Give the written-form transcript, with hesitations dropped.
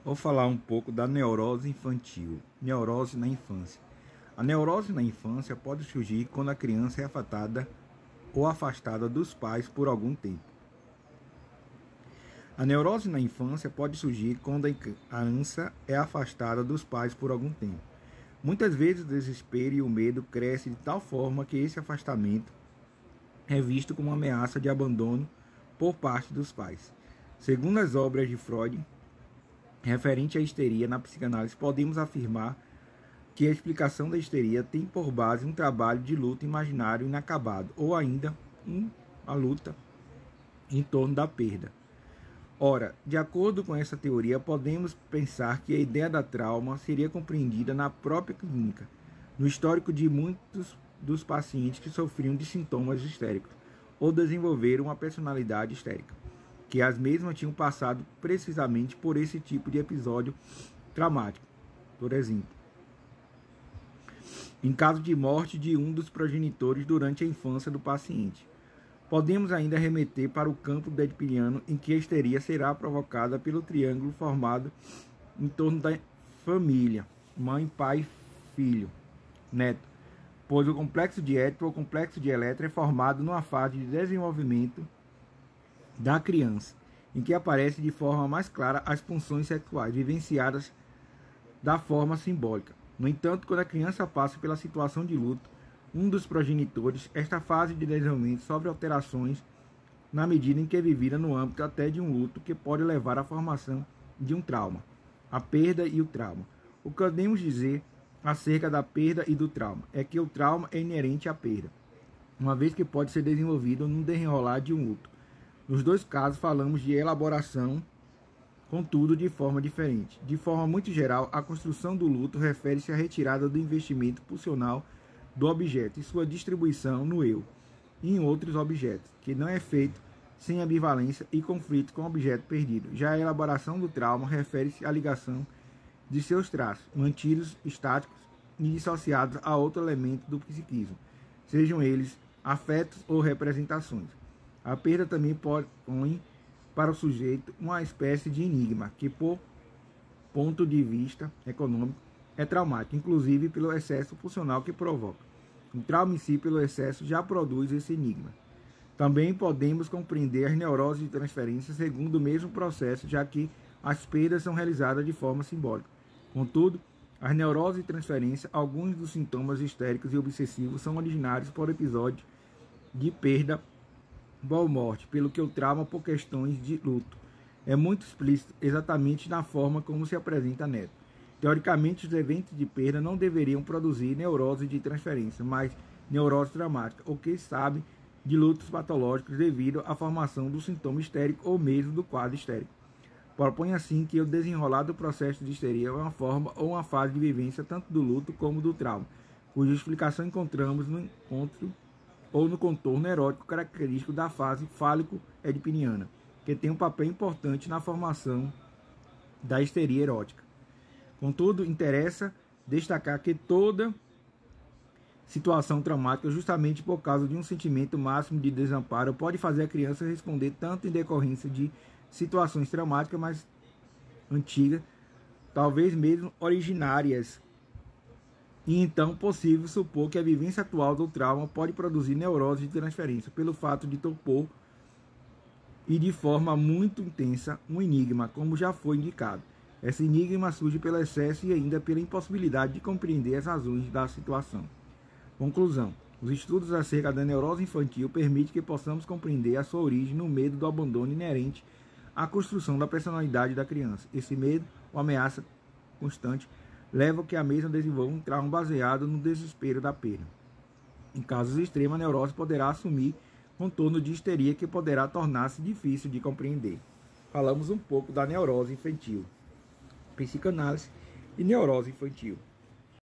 Vou falar um pouco da neurose infantil, neurose na infância. A neurose na infância pode surgir quando a criança é afetada ou afastada dos pais por algum tempo. A neurose na infância pode surgir quando a criança é afastada dos pais por algum tempo. Muitas vezes o desespero e o medo crescem de tal forma que esse afastamento é visto como uma ameaça de abandono por parte dos pais. Segundo as obras de Freud, referente à histeria na psicanálise, podemos afirmar que a explicação da histeria tem por base um trabalho de luta imaginário inacabado, ou ainda a luta em torno da perda. Ora, de acordo com essa teoria, podemos pensar que a ideia da trauma seria compreendida na própria clínica, no histórico de muitos dos pacientes que sofriam de sintomas histéricos ou desenvolveram uma personalidade histérica, que as mesmas tinham passado precisamente por esse tipo de episódio traumático. Por exemplo, em caso de morte de um dos progenitores durante a infância do paciente. Podemos ainda remeter para o campo edipiano, em que a histeria será provocada pelo triângulo formado em torno da família, mãe, pai, filho, neto, pois o complexo de Édipo ou complexo de Eletra é formado numa fase de desenvolvimento da criança, em que aparece de forma mais clara as funções sexuais vivenciadas da forma simbólica. No entanto, quando a criança passa pela situação de luto, um dos progenitores, esta fase de desenvolvimento sofre alterações na medida em que é vivida no âmbito até de um luto que pode levar à formação de um trauma, a perda e o trauma. O que podemos dizer acerca da perda e do trauma é que o trauma é inerente à perda, uma vez que pode ser desenvolvido no desenrolar de um luto. Nos dois casos falamos de elaboração, contudo de forma diferente. De forma muito geral, a construção do luto refere-se à retirada do investimento pulsional do objeto e sua distribuição no eu e em outros objetos, que não é feito sem ambivalência e conflito com o objeto perdido. Já a elaboração do trauma refere-se à ligação de seus traços, mantidos estáticos e dissociados a outro elemento do psiquismo, sejam eles afetos ou representações. A perda também põe para o sujeito uma espécie de enigma, que, por ponto de vista econômico, é traumático, inclusive pelo excesso pulsional que provoca. O trauma em si, pelo excesso, já produz esse enigma. Também podemos compreender as neuroses de transferência segundo o mesmo processo, já que as perdas são realizadas de forma simbólica. Contudo, as neuroses de transferência, alguns dos sintomas histéricos e obsessivos são originários por episódios de perda ou morte, pelo que o trauma por questões de luto é muito explícito exatamente na forma como se apresenta Neto. Teoricamente, os eventos de perda não deveriam produzir neurose de transferência, mas neurose traumática, ou quem sabe de lutos patológicos devido à formação do sintoma histérico ou mesmo do quadro histérico. Propõe assim que o desenrolar do processo de histeria é uma forma ou uma fase de vivência tanto do luto como do trauma, cuja explicação encontramos no encontro ou no contorno erótico característico da fase fálico-edipiniana, que tem um papel importante na formação da histeria erótica. Contudo, interessa destacar que toda situação traumática, justamente por causa de um sentimento máximo de desamparo, pode fazer a criança responder tanto em decorrência de situações traumáticas mais antigas, talvez mesmo originárias, e então possível supor que a vivência atual do trauma pode produzir neurose de transferência, pelo fato de topor e de forma muito intensa um enigma, como já foi indicado. Esse enigma surge pelo excesso e ainda pela impossibilidade de compreender as razões da situação. Conclusão. Os estudos acerca da neurose infantil permitem que possamos compreender a sua origem no medo do abandono inerente à construção da personalidade da criança. Esse medo, ou ameaça constante, leva a que a mesma desenvolva um trauma baseado no desespero da perda. Em casos extremos, a neurose poderá assumir contorno de histeria que poderá tornar-se difícil de compreender. Falamos um pouco da neurose infantil, psicanálise e neurose infantil.